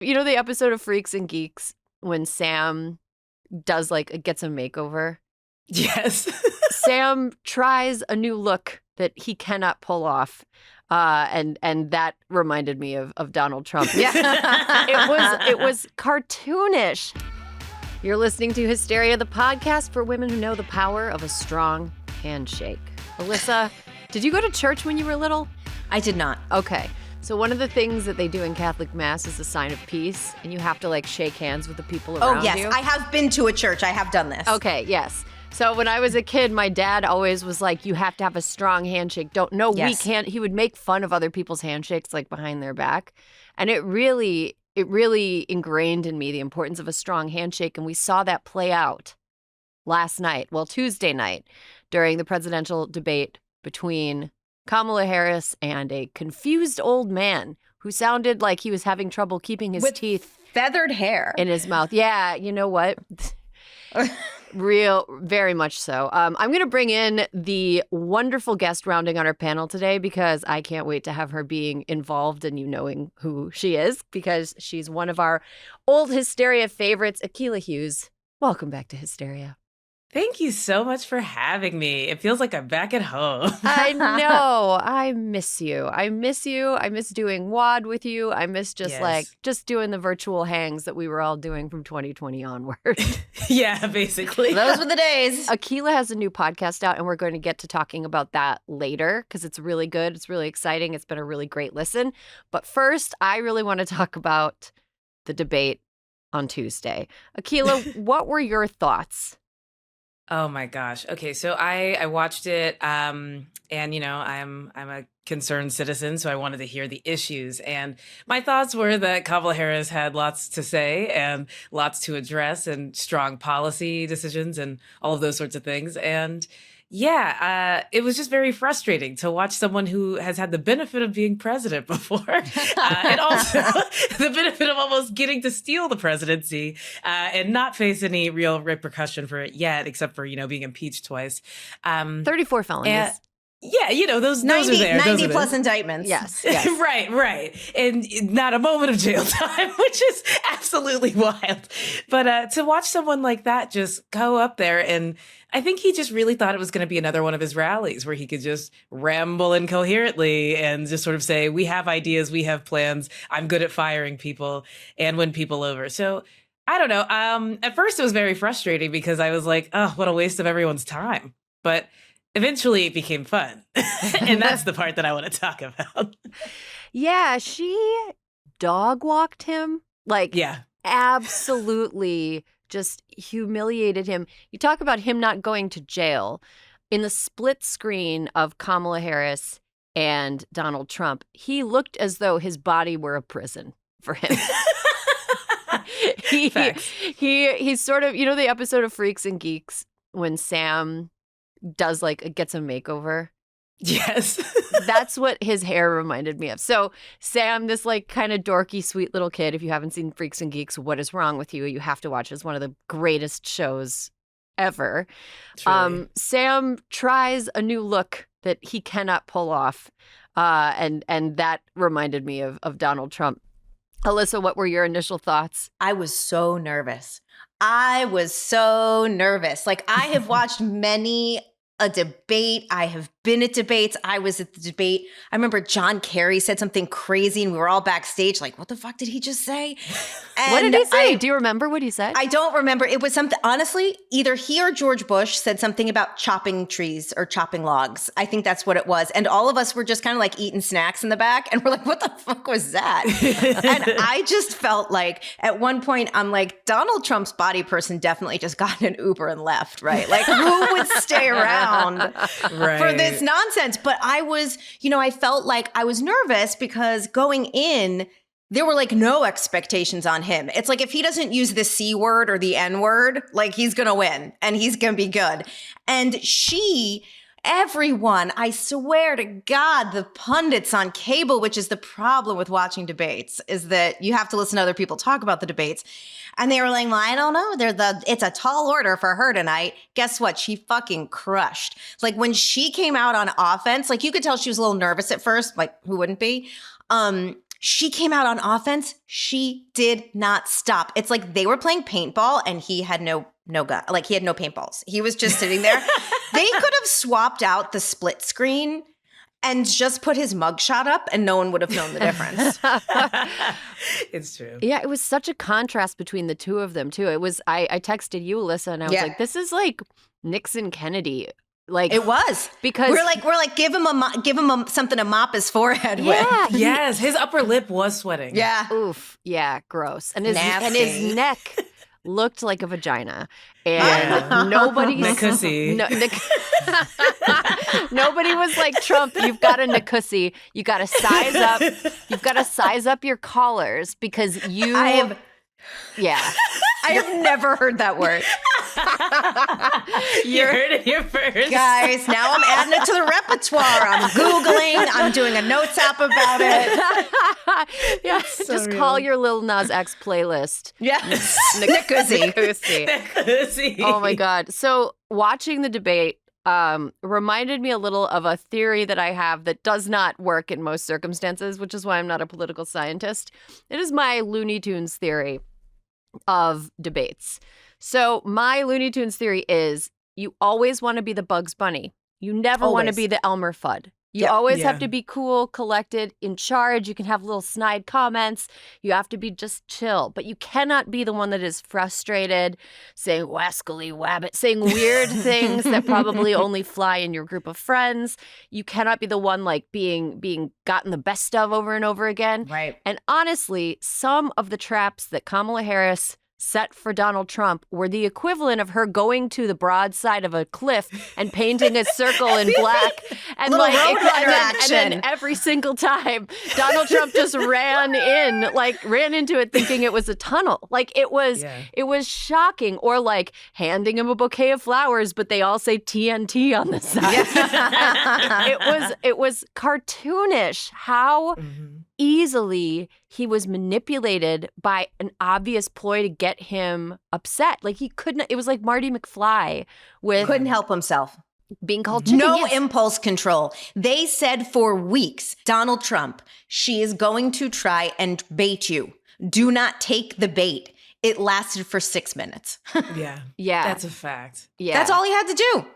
You know the episode of Freaks and Geeks when Sam does gets a makeover? Yes. Sam tries a new look that he cannot pull off. And that reminded me of Donald Trump. Yeah. It was cartoonish. You're listening to Hysteria, the podcast for women who know the power of a strong handshake. Alyssa, did you go to church when you were little? I did not. Okay. So one of the things that they do in Catholic Mass is a sign of peace, and you have to shake hands with the people around you. Oh, yes. I have been to a church. I have done this. Okay, yes. So when I was a kid, my dad always was like, you have to have a strong handshake. We can't. He would make fun of other people's handshakes behind their back. And it really ingrained in me the importance of a strong handshake. And we saw that play out Tuesday night, during the presidential debate between Kamala Harris and a confused old man who sounded like he was having trouble keeping his teeth. Feathered hair. In his mouth. Yeah, you know what? Very much so. I'm going to bring in the wonderful guest rounding on our panel today because I can't wait to have her being involved and you knowing who she is because she's one of our old Hysteria favorites, Akila Hughes. Welcome back to Hysteria. Thank you so much for having me. It feels like I'm back at home. I know. I miss you. I miss doing WAD with you. I miss just doing the virtual hangs that we were all doing from 2020 onward. Yeah, basically. Those were the days. Akila has a new podcast out, and we're going to get to talking about that later because it's really good. It's really exciting. It's been a really great listen. But first, I really want to talk about the debate on Tuesday. Akila, what were your thoughts? Oh my gosh. Okay, so I watched it, and I'm a concerned citizen, so I wanted to hear the issues. And my thoughts were that Kamala Harris had lots to say and lots to address, and strong policy decisions, and all of those sorts of things. And yeah, it was just very frustrating to watch someone who has had the benefit of being president before, and also the benefit of almost getting to steal the presidency and not face any real repercussion for it yet, except for, being impeached twice. 34 felonies. Yeah, those 90, are there. 90 plus indictments. Yes. Right. And not a moment of jail time, which is absolutely wild. But to watch someone like that just go up there, and I think he just really thought it was going to be another one of his rallies where he could just ramble incoherently and just sort of say, we have ideas, we have plans, I'm good at firing people and win people over. So I don't know. At first it was very frustrating because I was like, oh, what a waste of everyone's time. But eventually it became fun. And that's the part that I want to talk about. Yeah, she dog walked him. Absolutely just humiliated him. You talk about him not going to jail. In the split screen of Kamala Harris and Donald Trump, he looked as though his body were a prison for him. He's sort of, the episode of Freaks and Geeks when Sam does gets a makeover. Yes. That's what his hair reminded me of. So Sam, this kind of dorky, sweet little kid, if you haven't seen Freaks and Geeks, what is wrong with you? You have to watch it. It's one of the greatest shows ever. Sam tries a new look that he cannot pull off. And that reminded me of Donald Trump. Alyssa, what were your initial thoughts? I was so nervous. I have watched many a debate. I have been at debates. I was at the debate. I remember John Kerry said something crazy and we were all backstage like, what the fuck did he just say? And what did he say? Do you remember what he said? I don't remember. It was something, honestly, either he or George Bush said something about chopping trees or chopping logs. I think that's what it was. And all of us were just kind of eating snacks in the back. And we're like, what the fuck was that? And I just felt like at one point, I'm like, Donald Trump's body person definitely just got an Uber and left, right? Who would stay around for this nonsense? But I was, I felt like I was nervous because going in, there were no expectations on him. It's if he doesn't use the C word or the N word, he's going to win and he's going to be good. And everyone, I swear to God, the pundits on cable, which is the problem with watching debates, is that you have to listen to other people talk about the debates. And they were like, well, I don't know. It's a tall order for her tonight. Guess what? She fucking crushed. When she came out on offense, you could tell she was a little nervous at first, who wouldn't be? She came out on offense. She did not stop. It's like they were playing paintball and he had no gun. Like he had no paintballs. He was just sitting there. They could have swapped out the split screen and just put his mugshot up and no one would have known the difference. It's true. Yeah, it was such a contrast between the two of them, too. It was, I texted you, Alyssa, and I was like, this is like Nixon Kennedy. Like it was because we're like give him something to mop his forehead with. Yes, his upper lip was sweating. Yeah. Oof. Yeah, gross. And his neck looked like a vagina. And nobody's Nikussy. Nobody was like, Trump, you've got a nikussy. You got to size up. You've got to size up your collars because you Yeah. I have never heard that word. You heard it here first. Guys, now I'm adding it to the repertoire. I'm Googling. I'm doing a notes app about it. Yeah, so just real. Call your Lil Nas X playlist. Yes. Nikussy. Oh my God. So watching the debate reminded me a little of a theory that I have that does not work in most circumstances, which is why I'm not a political scientist. It is my Looney Tunes theory of debates. So my Looney Tunes theory is you always want to be the Bugs Bunny. You never want to be the Elmer Fudd. You always have to be cool, collected, in charge. You can have little snide comments. You have to be just chill. But you cannot be the one that is frustrated, saying wascally wabbit, saying weird things that probably only fly in your group of friends. You cannot be the one like being gotten the best of over and over again. Right. And honestly, some of the traps that Kamala Harris set for Donald Trump were the equivalent of her going to the broad side of a cliff and painting a circle in black and like and then every single time Donald Trump just ran into it thinking it was a tunnel. Like it was shocking. Or like handing him a bouquet of flowers, but they all say TNT on the side. It was cartoonish how easily he was manipulated by an obvious ploy to get him upset. Like he couldn't, it was like Marty McFly with couldn't help himself. Being called chicken. No impulse control. They said for weeks, Donald Trump, she is going to try and bait you. Do not take the bait. It lasted for 6 minutes. Yeah. That's a fact. Yeah. That's all he had to do.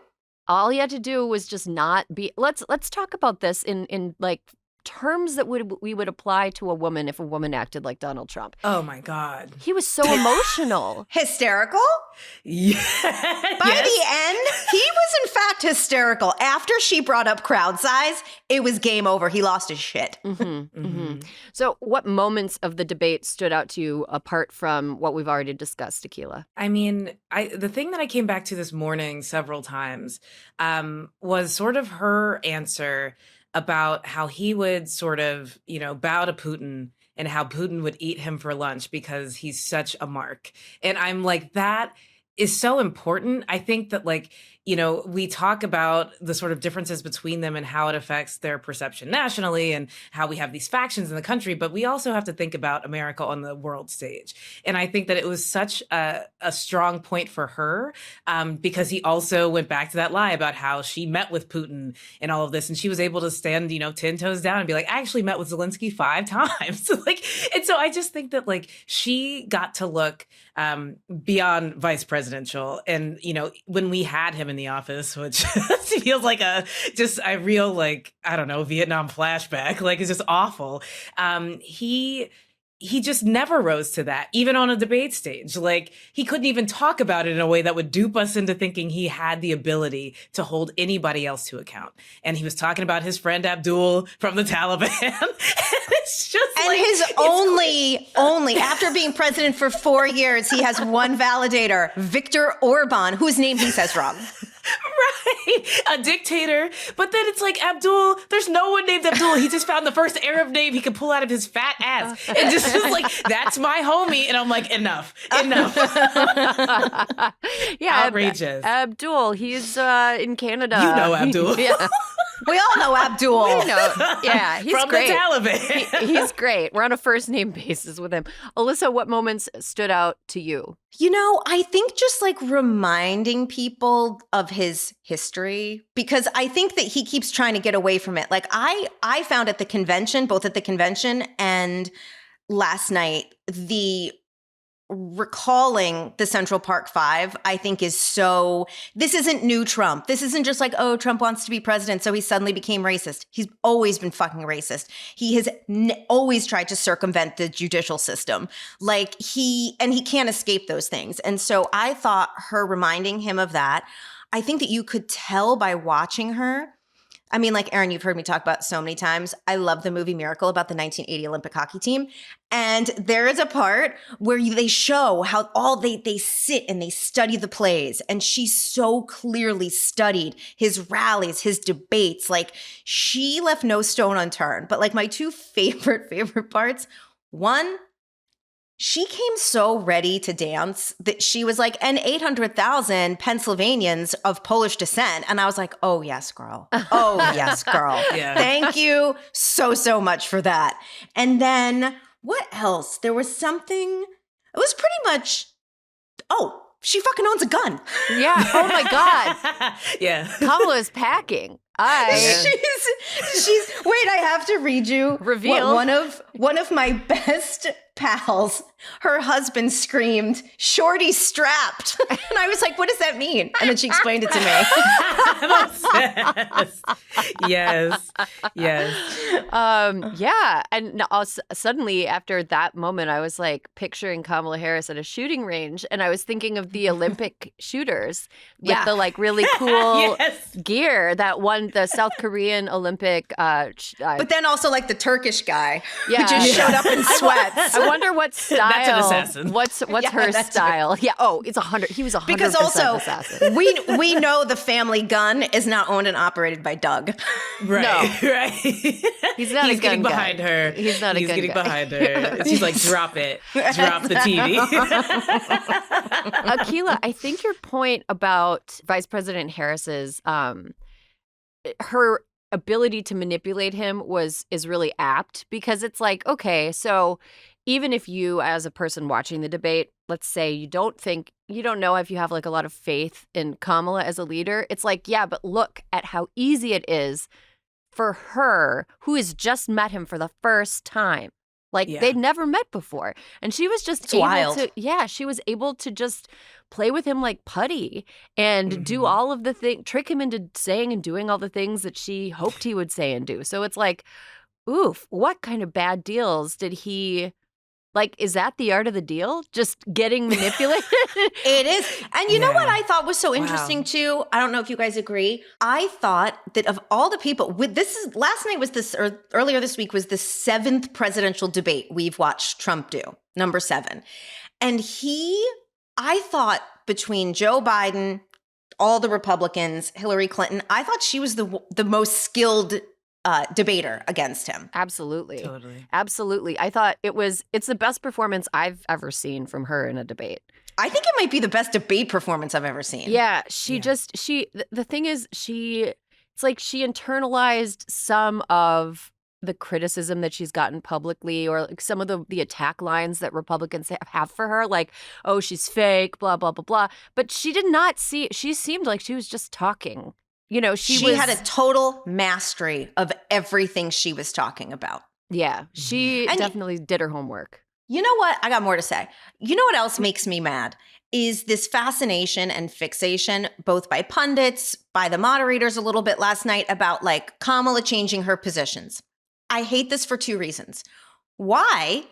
All he had to do was just not be. Let's talk about this in like terms that we would apply to a woman if a woman acted like Donald Trump. Oh my God. He was so emotional. Hysterical? Yeah. By the end, he was in fact hysterical. After she brought up crowd size, it was game over. He lost his shit. So what moments of the debate stood out to you apart from what we've already discussed, Akilah? I mean, the thing that I came back to this morning several times was sort of her answer about how he would sort of, bow to Putin and how Putin would eat him for lunch because he's such a mark. And I'm like, that is so important. I think that we talk about the sort of differences between them and how it affects their perception nationally and how we have these factions in the country, but we also have to think about America on the world stage. And I think that it was such a strong point for her because he also went back to that lie about how she met with Putin and all of this. And she was able to stand, 10 toes down and be like, I actually met with Zelensky 5 times. And so I just think that she got to look beyond vice presidential. And, when we had him in the office, which feels like a real, Vietnam flashback, it's just awful. He just never rose to that, even on a debate stage. He couldn't even talk about it in a way that would dupe us into thinking he had the ability to hold anybody else to account. And he was talking about his friend Abdul from the Taliban. It's just his only, after being president for 4 years, he has one validator, Viktor Orban, whose name he says wrong. Right. A dictator. But then it's like, Abdul, there's no one named Abdul. He just found the first Arab name he could pull out of his fat ass. And just that's my homie. And I'm like, enough. Yeah. Outrageous. Abdul, he's in Canada. You know Abdul. Yeah. We all know Abdul. Yeah, he's From great. the Taliban. He's great. We're on a first name basis with him. Alyssa, what moments stood out to you? I think just like reminding people of his history, because I think that he keeps trying to get away from it. Like I found at the convention, both at the convention and last night, the recalling the Central Park Five, I think is so, this isn't new Trump. This isn't just like, oh, Trump wants to be president, so he suddenly became racist. He's always been fucking racist. He has always tried to circumvent the judicial system. Like he can't escape those things. And so I thought her reminding him of that, I think that you could tell by watching her. I mean, like, Erin, you've heard me talk about so many times. I love the movie Miracle about the 1980 Olympic hockey team. And there is a part where they show how they sit and they study the plays. And she so clearly studied his rallies, his debates. Like, she left no stone unturned. But like my two favorite parts, one, she came so ready to dance that she was like, and 800,000 Pennsylvanians of Polish descent. And I was like, oh, yes, girl. Oh, yes, girl. Yeah. Thank you so much for that. And what else? There was something, it was pretty much, oh, she fucking owns a gun. Yeah. Oh my God. Yeah. Kamala is packing. She's wait, I have to read you Reveal. what one of my best pals, her husband screamed, "Shorty strapped." And I was like, what does that mean? And then she explained it to me. Yes. Yeah. And suddenly after that moment, I was like picturing Kamala Harris at a shooting range. And I was thinking of the Olympic shooters with the like really cool gear that won the South Korean Olympic. But then also like the Turkish guy who Yeah. just showed up in sweats. I wonder what style. That's an assassin. What's Yeah, her that's style? Yeah. Oh, it's 100. He was 100% Because also assassin. we know the family gun is not owned and operated by Doug. Right. No. Right. He's not He's a gun getting guy. behind her. He's not a gun getting guy. behind her. She's like, drop it. Drop the TV. Akilah, I think your point about Vice President Harris's her ability to manipulate him is really apt, because it's like, okay, so even if you as a person watching the debate, let's say you don't know if you have like a lot of faith in Kamala as a leader, it's like, yeah, but look at how easy it is for her, who has just met him for the first time. Like they'd never met before. And she was just she was able to just play with him like putty and do all of the trick him into saying and doing all the things that she hoped he would say and do. So it's like, oof, what kind of bad deals did he, like, is that the art of the deal? Just getting manipulated? It is. And you know what I thought was so interesting too? I don't know if you guys agree. I thought that of all the people, earlier this week was the 7th presidential debate we've watched Trump do, number 7. And I thought between Joe Biden, all the Republicans, Hillary Clinton, I thought she was the most skilled debater against him. Absolutely. Totally. Absolutely. I thought it's the best performance I've ever seen from her in a debate. I think it might be the best debate performance I've ever seen. Yeah, the thing is, it's like she internalized some of the criticism that she's gotten publicly, or like some of the attack lines that Republicans have for her, like, oh, she's fake, blah, blah, blah, blah. But she did not she seemed like she was just talking. You know, she had a total mastery of everything she was talking about. Yeah, she definitely did her homework. You know what? I got more to say. You know what else makes me mad is this fascination and fixation, both by pundits, by the moderators a little bit last night, about like Kamala changing her positions. I hate this for 2 reasons. Why?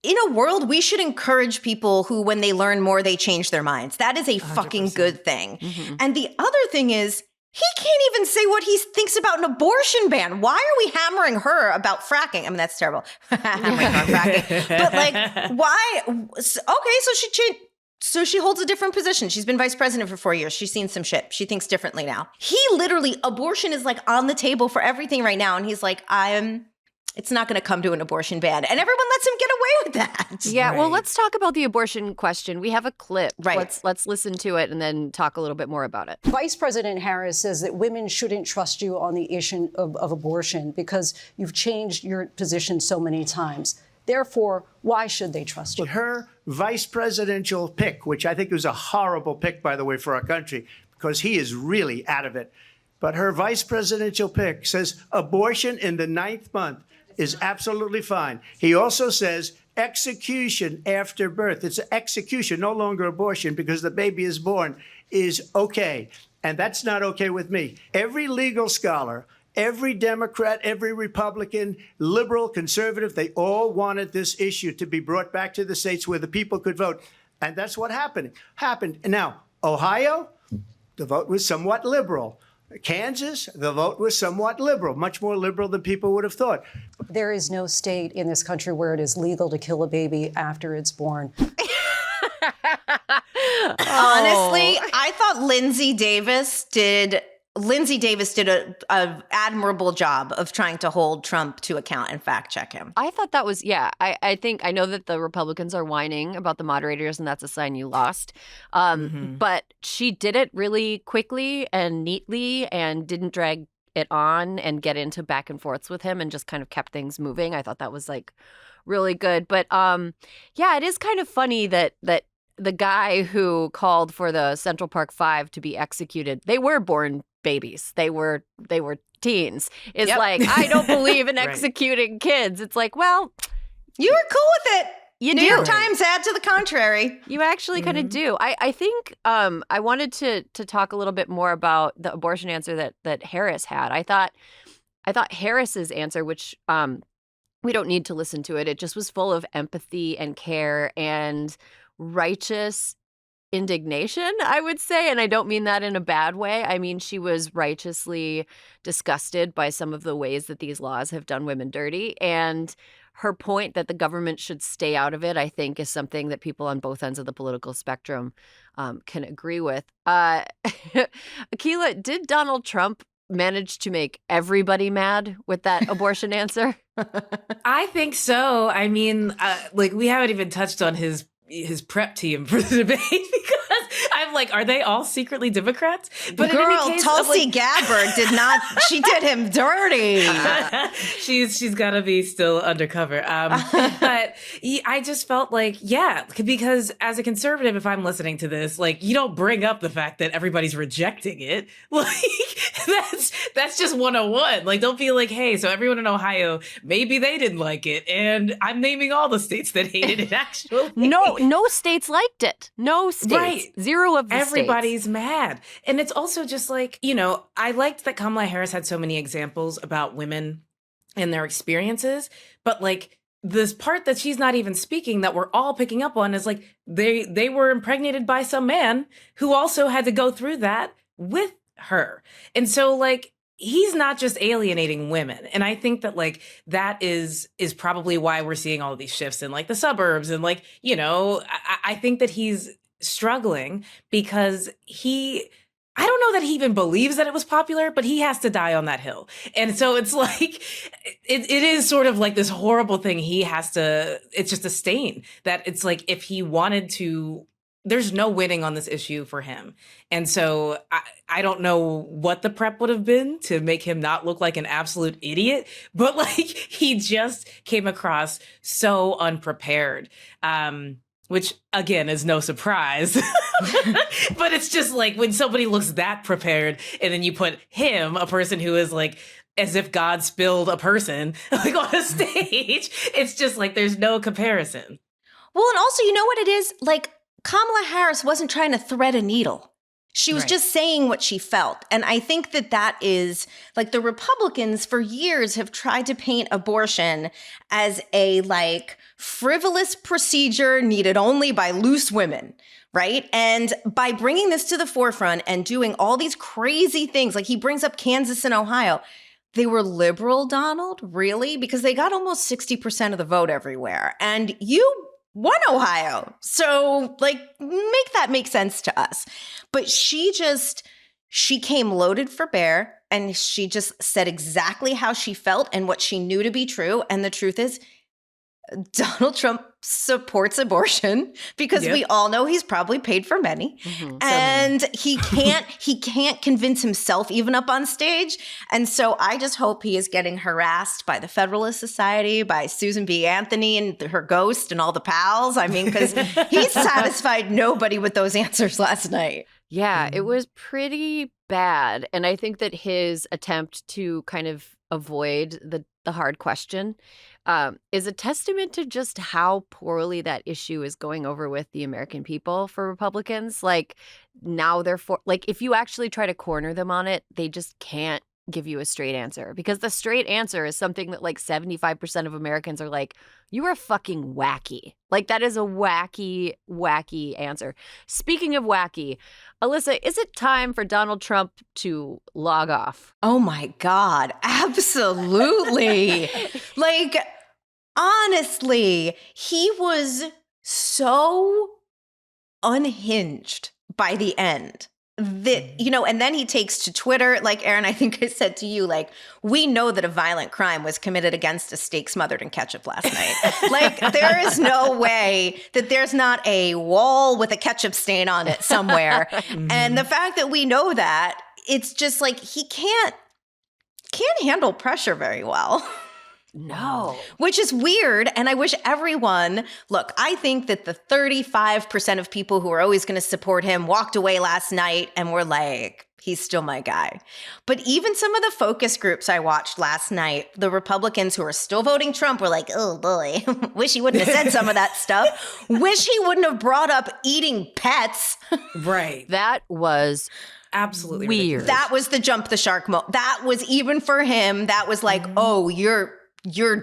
In a world, we should encourage people who, when they learn more, they change their minds. That is a 100%. Fucking good thing. Mm-hmm. And the other thing is, he can't even say what he thinks about an abortion ban. Why are we hammering her about fracking? I mean, that's terrible. Hammering her on fracking. But like, why? Okay, so she holds a different position. She's been vice president for 4 years. She's seen some shit. She thinks differently now. He literally, abortion is like on the table for everything right now. And he's like, I'm it's not going to come to an abortion ban. And everyone lets him get away with that. Yeah, well, let's talk about the abortion question. We have a clip. Right. Let's listen to it and then talk a little bit more about it. Vice President Harris says that women shouldn't trust you on the issue of abortion because you've changed your position so many times. Therefore, why should they trust you? Her vice presidential pick, which I think was a horrible pick, by the way, for our country, because he is really out of it. But her vice presidential pick says abortion in the 9th month is absolutely fine. He also says execution after birth. It's execution, no longer abortion, because the baby is born, is okay. And that's not okay with me. Every legal scholar, every Democrat, every Republican, liberal, conservative, they all wanted this issue to be brought back to the states where the people could vote. And that's what happened. Now, Ohio, the vote was somewhat liberal. Kansas, the vote was somewhat liberal, much more liberal than people would have thought. There is no state in this country where it is legal to kill a baby after it's born. Honestly, I thought Lindsay Davis did a admirable job of trying to hold Trump to account and fact check him. I thought that was, I know that the Republicans are whining about the moderators, and that's a sign you lost. But she did it really quickly and neatly and didn't drag it on and get into back and forths with him and just kind of kept things moving. I thought that was like really good. But it is kind of funny that the guy who called for the Central Park Five to be executed, they were born babies. They were teens. It's like, I don't believe in executing kids. It's like, well, you were cool with it. New York do. Times had to the contrary. You actually kind of do. I think I wanted to talk a little bit more about the abortion answer that Harris had. I thought Harris's answer, which we don't need to listen to it. It just was full of empathy and care and righteous indignation, I would say. And I don't mean that in a bad way. I mean, she was righteously disgusted by some of the ways that these laws have done women dirty. And her point that the government should stay out of it, I think, is something that people on both ends of the political spectrum can agree with. Akila, did Donald Trump manage to make everybody mad with that abortion answer? I think so. I mean, we haven't even touched on his prep team for the debate because I'm like, are they all secretly Democrats? But girl, in any case, Tulsi Gabbard did not. She did him dirty. she's got to be still undercover. But I just felt like, because as a conservative, if I'm listening to this, like, you don't bring up the fact that everybody's rejecting it. Like, that's just 101. Like, don't be like, hey, so everyone in Ohio, maybe they didn't like it, and I'm naming all the states that hated it. Actually, no states liked it. No states. Right. Zero of the Everybody's states. mad. And it's also just like, I liked that Kamala Harris had so many examples about women and their experiences. But like this part that she's not even speaking that we're all picking up on is like they were impregnated by some man who also had to go through that with her. And so like he's not just alienating women. And I think that like that is probably why we're seeing all of these shifts in like the suburbs. And like, I think that he's struggling because I don't know that he even believes that it was popular, but he has to die on that hill. And so it's like, it is sort of like this horrible thing. It's just a stain that it's like, if he wanted to, there's no winning on this issue for him. And so I don't know what the prep would have been to make him not look like an absolute idiot, but like he just came across so unprepared. Which, again, is no surprise. But it's just like when somebody looks that prepared and then you put him, a person who is like, as if God spilled a person, like on a stage, it's just like there's no comparison. Well, and also, you know what it is? Like, Kamala Harris wasn't trying to thread a needle. She was just saying what she felt. And I think that is like the Republicans for years have tried to paint abortion as a like frivolous procedure needed only by loose women. Right. And by bringing this to the forefront and doing all these crazy things, like he brings up Kansas and Ohio, they were liberal, Donald, really? Because they got almost 60% of the vote everywhere. And you won Ohio. So like make that make sense to us. But she came loaded for bear. and she just said exactly how she felt and what she knew to be true. And the truth is, Donald Trump supports abortion because we all know he's probably paid for many. And he can't convince himself even up on stage. And so I just hope he is getting harassed by the Federalist Society, by Susan B. Anthony and her ghost and all the pals. I mean, because he satisfied nobody with those answers last night. Yeah, it was pretty bad. And I think that his attempt to kind of avoid the hard question is a testament to just how poorly that issue is going over with the American people for Republicans. Like, now if you actually try to corner them on it, they just can't give you a straight answer, because the straight answer is something that like 75% of Americans are like, you are fucking wacky. Like, that is a wacky, wacky answer. Speaking of wacky, Alyssa, is it time for Donald Trump to log off? Oh my God, absolutely. Like, honestly, he was so unhinged by the end. And then he takes to Twitter, like, Erin, I think I said to you, like, we know that a violent crime was committed against a steak smothered in ketchup last night. Like, there is no way that there's not a wall with a ketchup stain on it somewhere. And the fact that we know that, it's just like he can't handle pressure very well. No. Which is weird. And I wish everyone, look, I think that the 35% of people who are always going to support him walked away last night and were like, he's still my guy. But even some of the focus groups I watched last night, the Republicans who are still voting Trump were like, oh boy, wish he wouldn't have said some of that stuff. Wish he wouldn't have brought up eating pets. Right. That was absolutely weird. ridiculous. That was the jump the shark moment. That was, even for him, that was like, oh, you're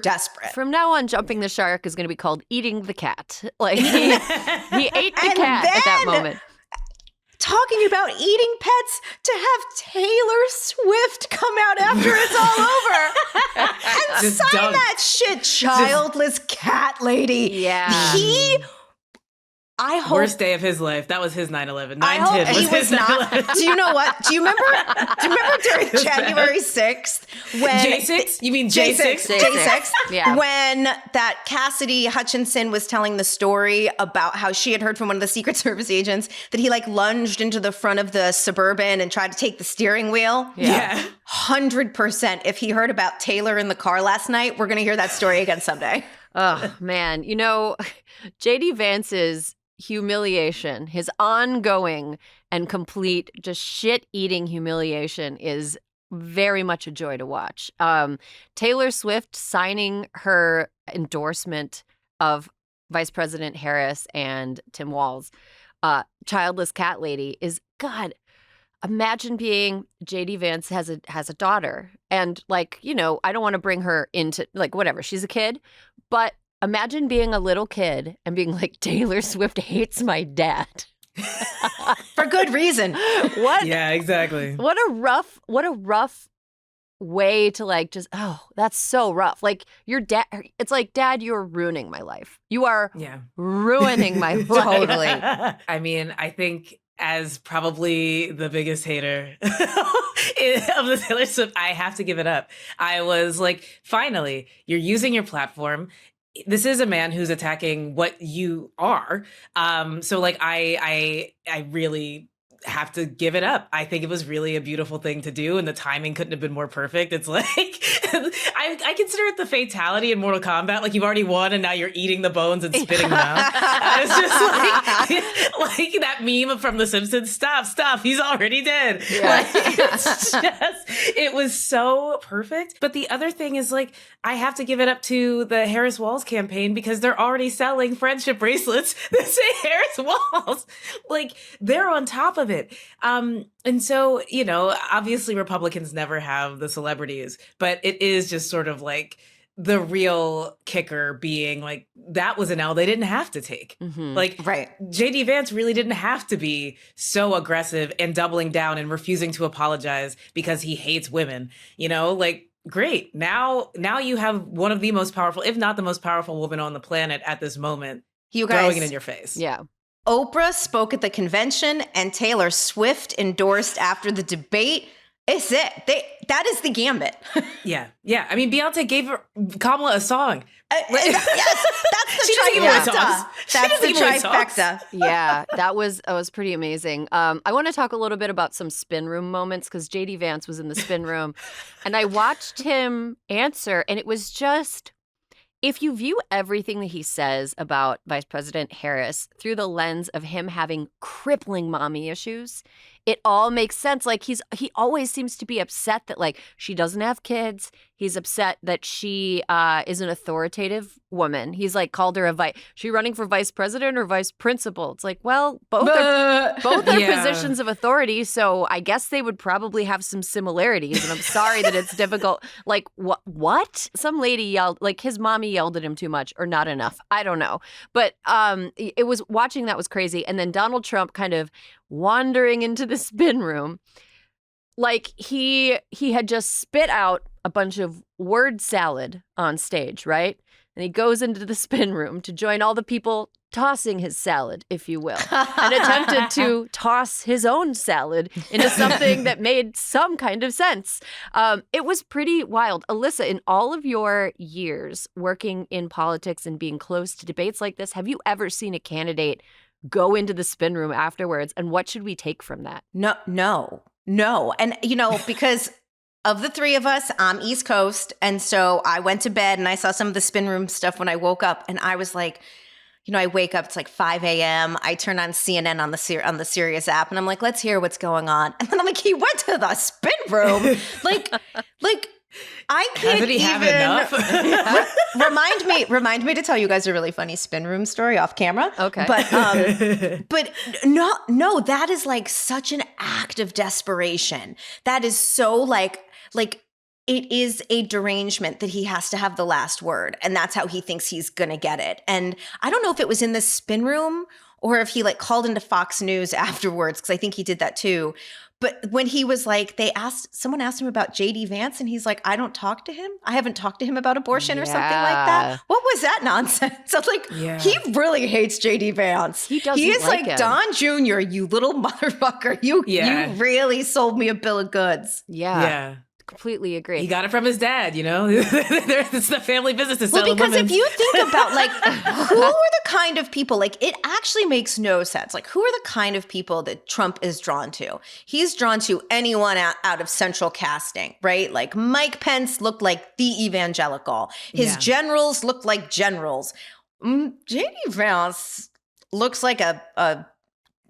desperate. From now on, jumping the shark is going to be called eating the cat. Like, he ate the cat at that moment. Talking about eating pets, to have Taylor Swift come out after it's all over and Just sign done. that shit, childless cat lady. Yeah. I hope. Worst day of his life. That was his 9/11. I hope 9/10 he was his not. 9/11. Do you know what? Do you remember during January 6th when J6? You mean J6? J6. Yeah. When that Cassidy Hutchinson was telling the story about how she had heard from one of the Secret Service agents that he like lunged into the front of the Suburban and tried to take the steering wheel. Yeah. 100%. If he heard about Taylor in the car last night, we're going to hear that story again someday. Oh, man. You know, J.D. Vance's humiliation, his ongoing and complete just shit-eating humiliation is very much a joy to watch. Taylor Swift signing her endorsement of Vice President Harris and Tim Walz, childless cat lady, is, God, imagine being J.D. Vance has a daughter, and like, you know, I don't want to bring her into, like, whatever, she's a kid, but imagine being a little kid and being like, Taylor Swift hates my dad. For good reason. What? Yeah, exactly. What a rough way to like just, oh, that's so rough. Like, your dad, it's like, Dad, you're ruining my life. You are ruining my life. Totally. I mean, I think as probably the biggest hater of the Taylor Swift, I have to give it up. I was like, finally, you're using your platform. This is a man who's attacking what you are. So like, I really have to give it up. I think it was really a beautiful thing to do, and the timing couldn't have been more perfect. It's like, I consider it the fatality in Mortal Kombat. Like, you've already won, and now you're eating the bones and spitting them out. It's just like that meme from The Simpsons. Stop! He's already dead. Yeah. Like, it's just, it was so perfect. But the other thing is, like, I have to give it up to the Harris Walz campaign, because they're already selling friendship bracelets that say Harris Walz. Like, they're on top of it. And so, you know, obviously Republicans never have the celebrities, but it is just sort of like the real kicker being like, that was an L they didn't have to take. Mm-hmm. Like, Right. J.D. Vance really didn't have to be so aggressive and doubling down and refusing to apologize because he hates women, you know, like, great. Now you have one of the most powerful, if not the most powerful woman on the planet at this moment, You guys, throwing it in your face. Yeah. Oprah spoke at the convention and Taylor Swift endorsed after the debate. It's it. That is the gambit. Yeah. I mean, Beyonce gave Kamala a song. Yes, that's the trifecta. That's the trifecta. Yeah, that was pretty amazing. I want to talk a little bit about some spin room moments because JD Vance was in the spin room, and I watched him answer, and it was just, if you view everything that he says about Vice President Harris through the lens of him having crippling mommy issues, it all makes sense. Like he always seems to be upset that like she doesn't have kids. He's upset that she is an authoritative woman. He's like called her she running for vice president or vice principal. It's like, well, both are positions of authority. So I guess they would probably have some similarities. And I'm sorry that it's difficult. Like what? Some lady yelled, like his mommy yelled at him too much or not enough. I don't know. But it was watching that was crazy. And then Donald Trump kind of wandering into the spin room. Like he had just spit out a bunch of word salad on stage, right? And he goes into the spin room to join all the people tossing his salad, if you will, and attempted to toss his own salad into something that made some kind of sense. It was pretty wild. Alyssa, in all of your years working in politics and being close to debates like this, have you ever seen a candidate go into the spin room afterwards? And what should we take from that? No. And, because of the three of us, I'm East Coast. And so I went to bed and I saw some of the spin room stuff when I woke up. And I was like, I wake up, it's like 5 a.m. I turn on CNN on the Sirius app. And I'm like, let's hear what's going on. And then I'm like, he went to the spin room. like I can't Hasn't he even have enough? remind me to tell you guys a really funny spin room story off camera. Okay. But no, that is like such an act of desperation. That is so like it is a derangement that he has to have the last word, and that's how he thinks he's going to get it. And I don't know if it was in the spin room or if he like called into Fox News afterwards, because I think he did that too. But when he was like, someone asked him about JD Vance, and he's like, I don't talk to him. I haven't talked to him about abortion or something like that. What was that nonsense? So he really hates JD Vance. He doesn't He is like him. Don Jr., you little motherfucker. You really sold me a bill of goods. Yeah. Completely agree. He got it from his dad, It's the family business to sell because women. if you think about who are the kind of people, it actually makes no sense. Who are the kind of people that Trump is drawn to? He's drawn to anyone out of central casting, right? Like Mike Pence looked like the evangelical. His generals looked like generals. JD Vance looks like a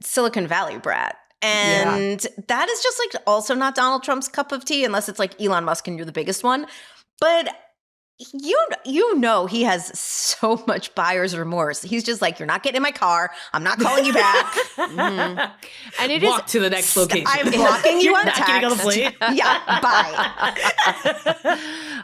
Silicon Valley brat. And that is just also not Donald Trump's cup of tea, unless it's Elon Musk and you're the biggest one. But he has so much buyer's remorse. He's just like, you're not getting in my car. I'm not calling you back. Mm-hmm. And Walk to the next location. I'm blocking you on not text. getting on the plane. Yeah,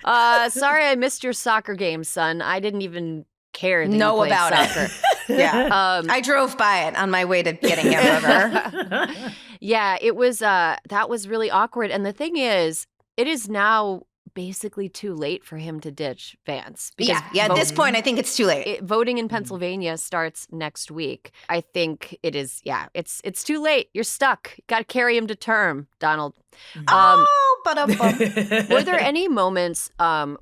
bye. Sorry I missed your soccer game, son. I didn't even care that know you played about soccer. it. Yeah. I drove by it on my way to getting hamburger. Yeah, it was that was really awkward. And the thing is, it is now basically too late for him to ditch Vance. At this point, I think it's too late. Voting in Pennsylvania starts next week. I think it is, it's too late. You're stuck. Got to carry him to term, Donald. Were there any moments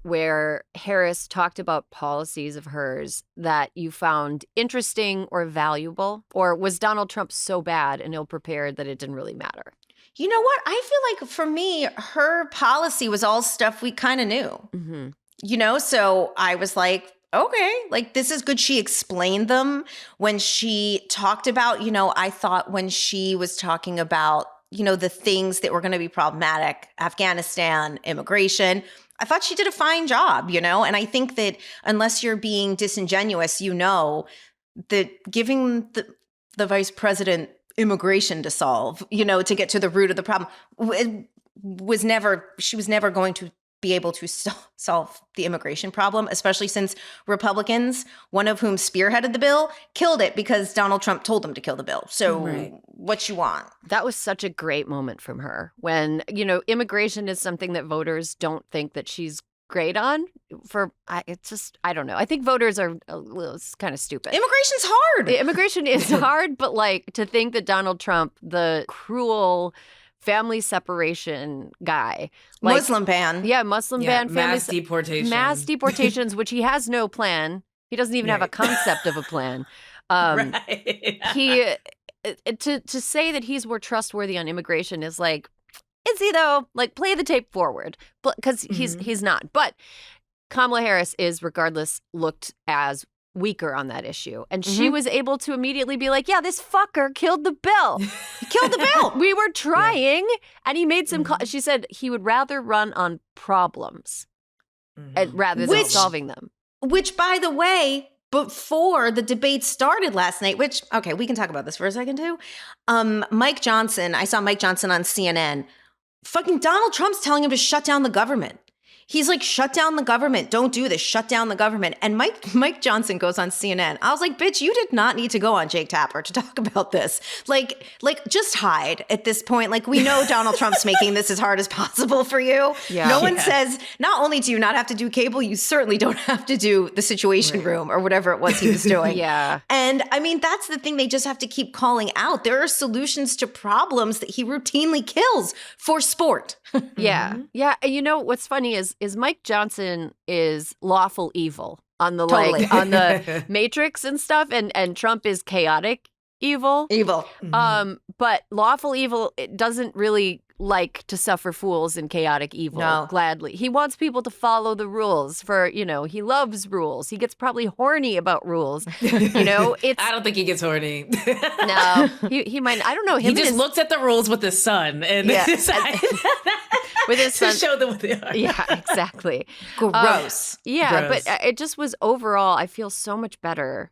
where Harris talked about policies of hers that you found interesting or valuable? Or was Donald Trump so bad and ill-prepared that it didn't really matter? You know what? I feel like for me, her policy was all stuff we kind of knew. Mm-hmm. So I was like, okay, this is good. She explained them when she talked about, I thought when she was talking about, the things that were going to be problematic, Afghanistan, immigration, I thought she did a fine job, and I think that unless you're being disingenuous, that giving the vice president immigration to solve, to get to the root of the problem, she was never going to be able to solve the immigration problem, especially since Republicans, one of whom spearheaded the bill, killed it because Donald Trump told them to kill the bill. So what you want? That was such a great moment from her when, immigration is something that voters don't think that she's great on. I don't know. I think voters are it's kind of stupid. Immigration's hard. Immigration is hard, but to think that Donald Trump, the cruel family separation guy. Muslim ban. Yeah, Muslim ban. Mass deportation. Mass deportations, which he has no plan. He doesn't even have a concept of a plan. Right. He to say that he's more trustworthy on immigration is like, is he though? Like, play the tape forward, because he's not. But Kamala Harris is, regardless, looked as weaker on that issue. And she was able to immediately be like, yeah, this fucker killed the bill. He killed the bill. We were trying. And he made some, she said he would rather run on problems rather than solving them. Which, by the way, before the debate started last night, which, okay, we can talk about this for a second too. Mike Johnson, I saw Mike Johnson on CNN. Fucking Donald Trump's telling him to shut down the government. He's like, shut down the government. Don't do this. Shut down the government. And Mike Johnson goes on CNN. I was like, bitch, you did not need to go on Jake Tapper to talk about this. Like just hide at this point. Like, we know Donald Trump's making this as hard as possible for you. Yeah. No one says, not only do you not have to do cable, you certainly don't have to do the Situation Room or whatever it was he was doing. And I mean, that's the thing. They just have to keep calling out. There are solutions to problems that he routinely kills for sport. Yeah. You know, what's funny is Mike Johnson is lawful evil on the on the Matrix and stuff, and Trump is chaotic evil. But lawful evil, it doesn't really like to suffer fools and chaotic evil gladly. He wants people to follow the rules he loves rules. He gets probably horny about rules. I don't think he gets horny. No, he might. I don't know. He just looks at the rules with his son and decides with his son to show them what they are. Yeah, exactly. Gross. But it just was overall, I feel so much better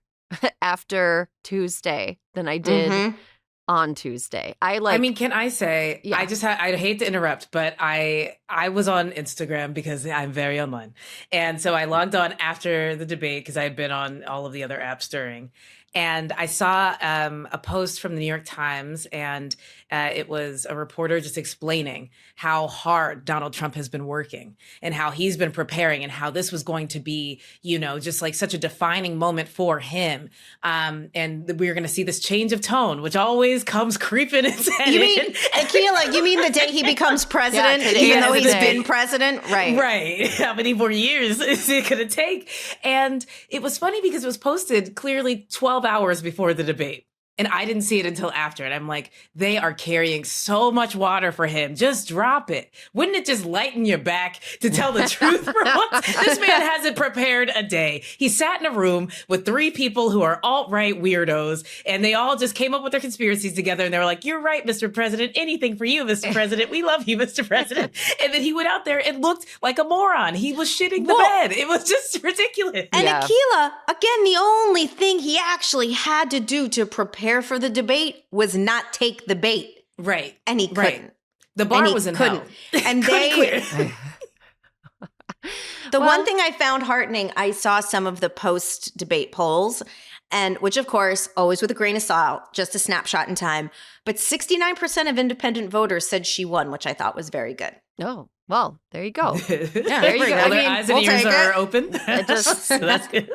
after Tuesday than I did on Tuesday. I mean, can I say, I hate to interrupt, but I was on Instagram because I'm very online. And so I logged on after the debate because I had been on all of the other apps during. And I saw a post from the New York Times, and it was a reporter just explaining how hard Donald Trump has been working and how he's been preparing and how this was going to be, just like such a defining moment for him. And we were going to see this change of tone, which always comes creeping its head. You mean, Akila, you mean the day he becomes president, even though he's been president? Right. Right. How many more years is it going to take? And it was funny because it was posted clearly 12 hours before the debate. And I didn't see it until after. And I'm like, they are carrying so much water for him. Just drop it. Wouldn't it just lighten your back to tell the truth for once? This man hasn't prepared a day. He sat in a room with 3 people who are alt-right weirdos, and they all just came up with their conspiracies together. And they were like, you're right, Mr. President. Anything for you, Mr. President. We love you, Mr. President. And then he went out there and looked like a moron. He was shitting the bed. It was just ridiculous. And Akila, again, the only thing he actually had to do to prepare for the debate was not take the bait. Right. And he couldn't. Right. The bar was in hell. And the one thing I found heartening, I saw some of the post-debate polls, and which, of course, always with a grain of salt, just a snapshot in time. But 69% of independent voters said she won, which I thought was very good. Oh, well, there you go. There you go. Well, their eyes and ears are open. So that's good.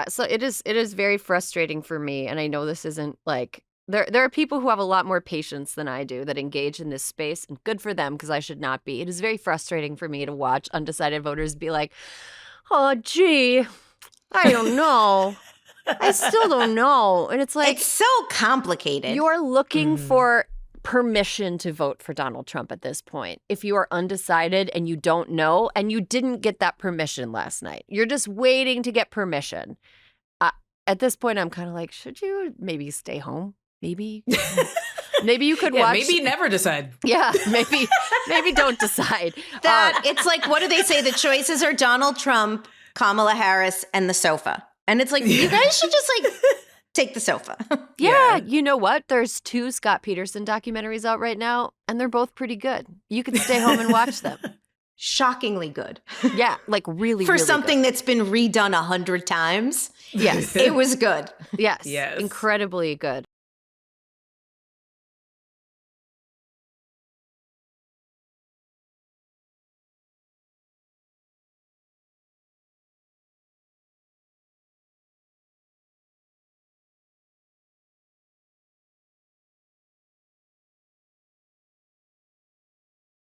So it is very frustrating for me, and I know this isn't like there are people who have a lot more patience than I do that engage in this space, and good for them because I should not be. It is very frustrating for me to watch undecided voters be like, "Oh, gee, I don't know." I still don't know. And it's like, it's so complicated. You're looking for permission to vote for Donald Trump at this point. If you are undecided and you don't know, and you didn't get that permission last night, you're just waiting to get permission. At this point, I'm kind of like, should you maybe stay home? Maybe. Maybe you could watch. Maybe never decide. Yeah, maybe don't decide. It's like, what do they say? The choices are Donald Trump, Kamala Harris, and the sofa. And it's like, you guys should just like take the sofa. Yeah, you know what? There's 2 Scott Peterson documentaries out right now, and they're both pretty good. You can stay home and watch them. Shockingly good. Yeah, like really, for really something good. That's been redone 100 times. Yes. It was good. Yes. Incredibly good.